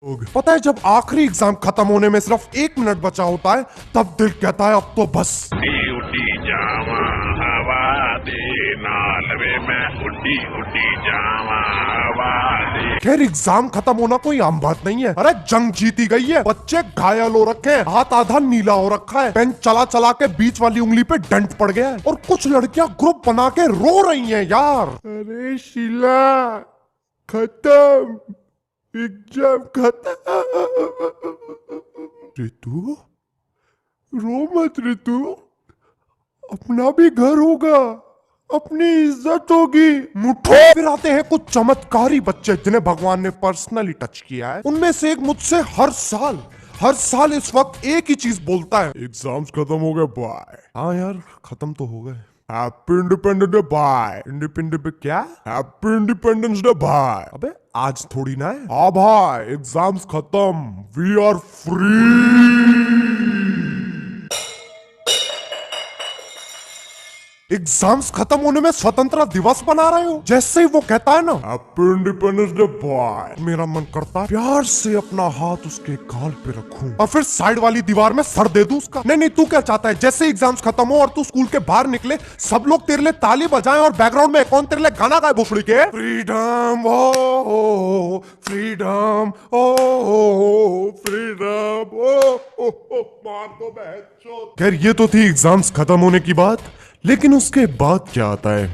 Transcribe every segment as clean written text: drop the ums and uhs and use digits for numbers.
पता है जब आखिरी एग्जाम खत्म होने में सिर्फ 1 मिनट बचा होता है तब दिल कहता है अब तो बस। उड़ी जावा हवा दे नाल वे मैं उड़ी जावा हवा दे। खैर एग्जाम खत्म होना कोई आम बात नहीं है। अरे जंग जीती गई है, बच्चे घायल हो रखे हैं, हाथ आधा नीला हो रखा है, पेन चला चला के बीच वाली उंगली पे डेंट पड़ गया है और कुछ लड़कियां ग्रुप बना के रो रही हैं यार। अरे शीला खत्म, एग्जाम खत्म। ऋतु रो मत ऋतु, अपना भी घर होगा, अपनी इज्जत होगी। मुठो फिर आते हैं कुछ चमत्कारी बच्चे जिन्हें भगवान ने पर्सनली टच किया है। उनमें से एक मुझसे हर साल इस वक्त एक ही चीज बोलता है, एग्जाम्स खत्म हो गए बाय। हाँ यार खत्म तो हो गए। Happy independence day bye. Independence day क्या? Happy independence day bye. अबे आज थोड़ी ना है। हाँ भाई एग्जाम्स खत्म, वी आर फ्री। एग्जाम्स खत्म होने में स्वतंत्रता दिवस बना रहे हो। जैसे ही वो कहता है ना हैप्पी इंडिपेंडेंस डे बॉय, मेरा मन करता है प्यार से अपना हाथ उसके गाल पे रखूं और फिर साइड वाली दीवार में सर दे दूं उसका। नहीं तू क्या चाहता है, जैसे एग्जाम्स खत्म हो और तू स्कूल के बाहर निकले, सब लोग तेरे लिए ताली बजाएं और बैकग्राउंड में कौन तेरे लिए गाना गाए भोसड़ी के, फ्रीडम ओ फ्रीडम ओ फ्रीडम ओ मार दो बहन। खैर ये तो थी एग्जाम्स खत्म होने की बात, लेकिन उसके बाद क्या आता है?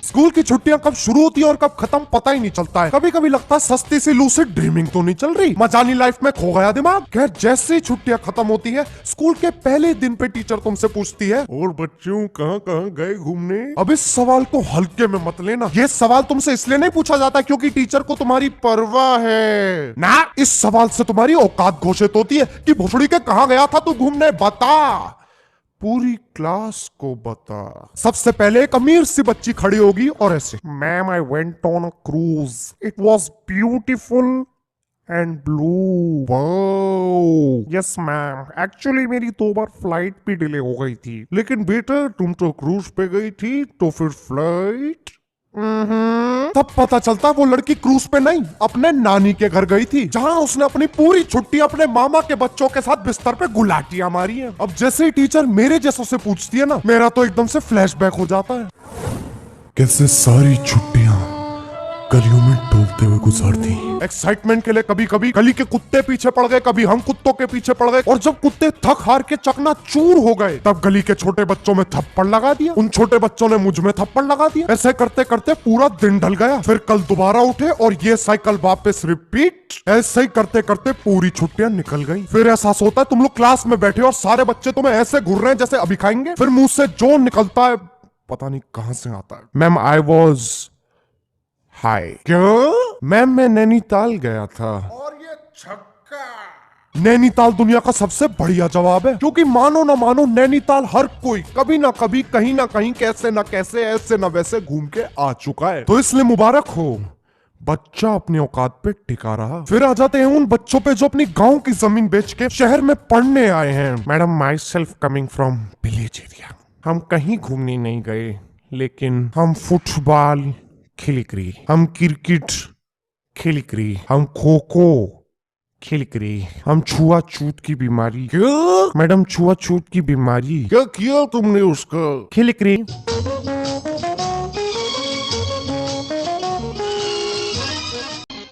स्कूल की छुट्टियां कब शुरू होती है और कब खत्म पता ही नहीं चलता है। कभी कभी लगता है सस्ती सी लूसिड ड्रीमिंग तो नहीं चल रही, मजानी लाइफ में खो गया दिमाग। खैर जैसे ही छुट्टियां खत्म होती है, स्कूल के पहले दिन पे टीचर तुमसे पूछती है, और बच्चों कहां कहां गए घूमने? अब इस सवाल को हल्के में मत लेना। ये सवाल तुमसे इसलिए नहीं पूछा जाता क्योंकि टीचर को तुम्हारी परवाह है ना, इस सवाल से तुम्हारी औकात घोषित होती है कि भोसड़ी के कहां गया था तू घूमने, बता, पूरी क्लास को बता। सबसे पहले एक अमीर सी बच्ची खड़ी होगी और ऐसे, ma'am I went on a cruise, it was beautiful and blue. Wow yes ma'am, actually मेरी 2 बार फ्लाइट भी डिले हो गई थी, लेकिन बेटा तुम तो क्रूज पे गई थी तो फिर फ्लाइट। तब पता चलता वो लड़की क्रूज पे नहीं, अपने नानी के घर गई थी, जहां उसने अपनी पूरी छुट्टी अपने मामा के बच्चों के साथ बिस्तर पे गुलाटियां मारी हैं। अब जैसे ही टीचर मेरे जैसों से पूछती है ना, मेरा तो एकदम से फ्लैशबैक हो जाता है। कैसे सारी छुट्टियां गलियों में डोलते हुए गुजरती। एक्साइटमेंट के लिए कभी कभी गली के कुत्ते पीछे पड़ गए, कभी हम कुत्तों के पीछे पड़ गए, और जब कुत्ते थक हार के चकनाचूर हो गए तब गली के छोटे बच्चों में थप्पड़ लगा दिया, उन छोटे बच्चों ने मुझ में थप्पड़ लगा दिया। ऐसे करते करते पूरा दिन ढल गया। फिर कल दोबारा उठे और ये साइकिल वापस रिपीट। ऐसे ही करते करते पूरी छुट्टियां निकल गई। फिर एहसास होता है तुम लोग क्लास में बैठे और सारे बच्चे तुम्हें ऐसे घूर रहे हैं जैसे अभी खाएंगे। फिर मुंह से जो निकलता है पता नहीं कहां से आता है, मैम आई वॉज हाय। क्यों? मैम मैं नैनीताल गया था। और ये छक्का। नैनीताल दुनिया का सबसे बढ़िया जवाब है, क्योंकि मानो ना मानो नैनीताल हर कोई कभी ना कभी कहीं ना कहीं कैसे ना कैसे ऐसे ना वैसे घूम के आ चुका है। तो इसलिए मुबारक हो, बच्चा अपनी औकात पे टिका रहा। फिर आ जाते हैं उन बच्चों पे जो अपनी गांव की जमीन बेच के शहर में पढ़ने आए हैं। Madam my self coming from village area, हम कहीं घूमने नहीं गए, लेकिन हम फुटबॉल खेली करी, हम क्रिकेट खेली करी, हम खो खो खेली करी, हम छुआछूत की बीमारी। क्या मैडम छुआछूत की बीमारी क्या किया तुमने उसका? खेली करी।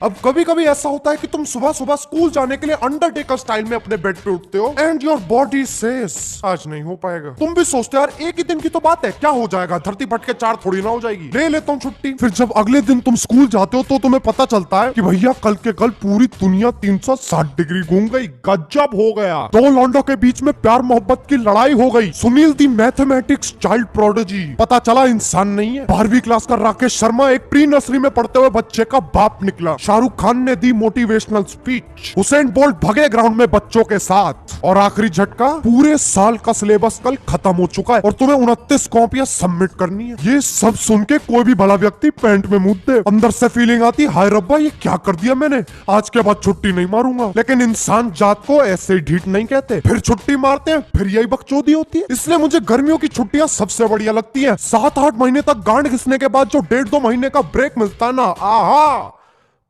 अब कभी कभी ऐसा होता है कि तुम सुबह सुबह स्कूल जाने के लिए अंडरटेकर स्टाइल में अपने बेड पे उठते हो एंड योर बॉडी सेज आज नहीं हो पाएगा। तुम भी सोचते हो यार एक ही दिन की तो बात है, क्या हो जाएगा, धरती फट के 4 थोड़ी ना हो जाएगी, ले लेता हूँ छुट्टी। फिर जब अगले दिन तुम स्कूल जाते हो तो तुम्हें पता चलता है कि भैया कल के कल पूरी दुनिया 360 डिग्री घूम गई, गजब हो गया। 2 लौंडों के बीच में प्यार मोहब्बत की लड़ाई हो गई, सुनील दी मैथमेटिक्स चाइल्ड प्रोडिजी पता चला इंसान नहीं है। 12वीं क्लास का राकेश शर्मा एक प्री नर्सरी में पढ़ते हुए बच्चे का बाप निकला। शाहरुख खान ने दी मोटिवेशनल स्पीच, हुसैन बोल्ट भगे ग्राउंड में बच्चों के साथ, और आखिरी झटका, पूरे साल का सिलेबस कल खत्म हो चुका है और तुम्हें 29 कॉपियां सबमिट करनी है। ये सब सुन के कोई भी भला व्यक्ति पैंट में मुंह दे। अंदर से फीलिंग आती, हाय रब्बा ये क्या कर दिया मैंने, आज के बाद छुट्टी नहीं मारूंगा। लेकिन इंसान जात को ऐसे ही ढीठ नहीं कहते, फिर छुट्टी मारते हैं, फिर यही बकचोदी होती है। इसलिए मुझे गर्मियों की छुट्टियां सबसे बढ़िया लगती है। 7-8 महीने तक गांड घिसने के बाद जो 1.5-2 महीने का ब्रेक मिलता है ना, आहा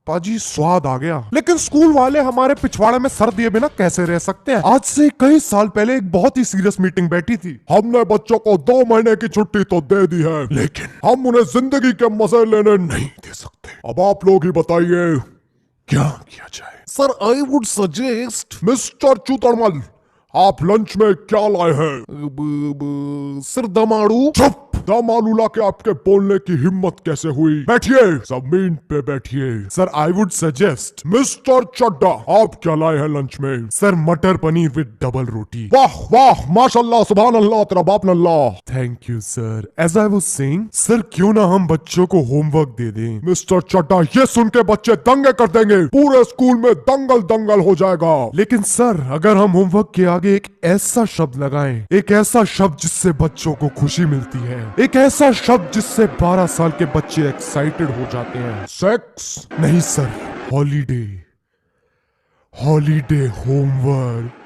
पाजी स्वाद आ गया। लेकिन स्कूल वाले हमारे पिछवाड़े में सर दिए बिना कैसे रह सकते हैं। आज से कई साल पहले एक बहुत ही सीरियस मीटिंग बैठी थी। हमने बच्चों को 2 महीने की छुट्टी तो दे दी है, लेकिन हम उन्हें जिंदगी के मजे लेने नहीं दे सकते। अब आप लोग ही बताइए क्या किया जाए। Sir I would suggest mister Chutadmal, आप लंच में क्या लाए हैं? सर दमाड़ू। चुप! दम आलू ला के आपके बोलने की हिम्मत कैसे हुई? बैठिए, जमीन पे बैठिए। Sir I would suggest mister Chadha, आप क्या लाए हैं लंच में? सर मटर पनीर विद डबल रोटी। वाह वाह, माशाल्लाह, सुभान अल्लाह, तेरा बाप नल्लाह। Thank you sir. As I was saying, sir क्यों ना हम बच्चों को होमवर्क दे दें? मिस्टर चड्डा, ये सुन के बच्चे दंगे कर देंगे, पूरे स्कूल में दंगल दंगल हो जाएगा। लेकिन सर अगर हम होमवर्क के आगे एक ऐसा शब्द लगाएं, एक ऐसा शब्द जिससे बच्चों को खुशी मिलती है, एक ऐसा शब्द जिससे 12 साल के बच्चे एक्साइटेड हो जाते हैं। सेक्स? नहीं sir, holiday. Holiday homework.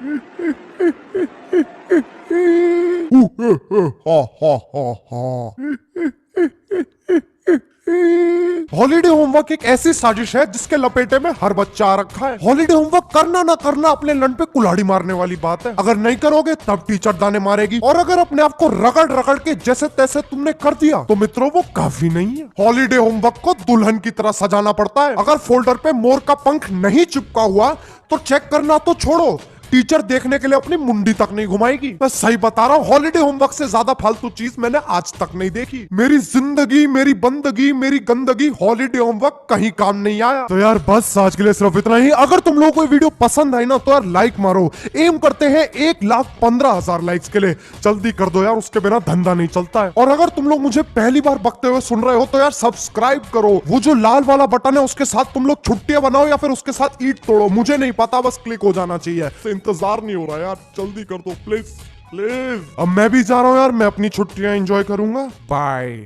Holiday homework एक ऐसी साजिश है जिसके लपेटे में हर बच्चा आ रखा है। हॉलीडे होमवर्क करना ना करना अपने लन पे कुल्हाड़ी मारने वाली बात है। अगर नहीं करोगे तब टीचर दाने मारेगी, और अगर अपने आप को रगड़ रगड़ के जैसे तैसे तुमने कर दिया तो मित्रों वो काफी नहीं है। हॉलीडे होमवर्क को दुल्हन की तरह सजाना पड़ता है। अगर फोल्डर पे मोर का पंख नहीं चिपका हुआ तो चेक करना तो छोड़ो, टीचर देखने के लिए अपनी मुंडी तक नहीं घुमाएगी। मैं सही बता रहा हूँ, हॉलीडे होमवर्क से ज्यादा फालतू चीज मैंने आज तक नहीं देखी। मेरी जिंदगी, मेरी बंदगी, मेरी गंदगी हॉलीडे होमवर्क कहीं काम नहीं आया। तो यार बस आज के लिए सिर्फ इतना ही। अगर तुम लोगों को वीडियो पसंद आई ना तो यार लाइक मारो। एम करते हैं 1,15,000 लाइक्स के लिए, जल्दी कर दो यार, उसके बिना धंधा नहीं चलता है। और अगर तुम लोग मुझे पहली बार बकते हुए सुन रहे हो तो यार सब्सक्राइब करो। वो जो लाल वाला बटन है उसके साथ तुम लोग छुट्टियां बनाओ या फिर उसके साथ ईंट तोड़ो, मुझे नहीं पता, बस क्लिक हो जाना चाहिए। इंतजार नहीं हो रहा यार, जल्दी कर दो प्लीज प्लीज। अब मैं भी जा रहा हूँ यार, मैं अपनी छुट्टियां एंजॉय करूंगा। बाय।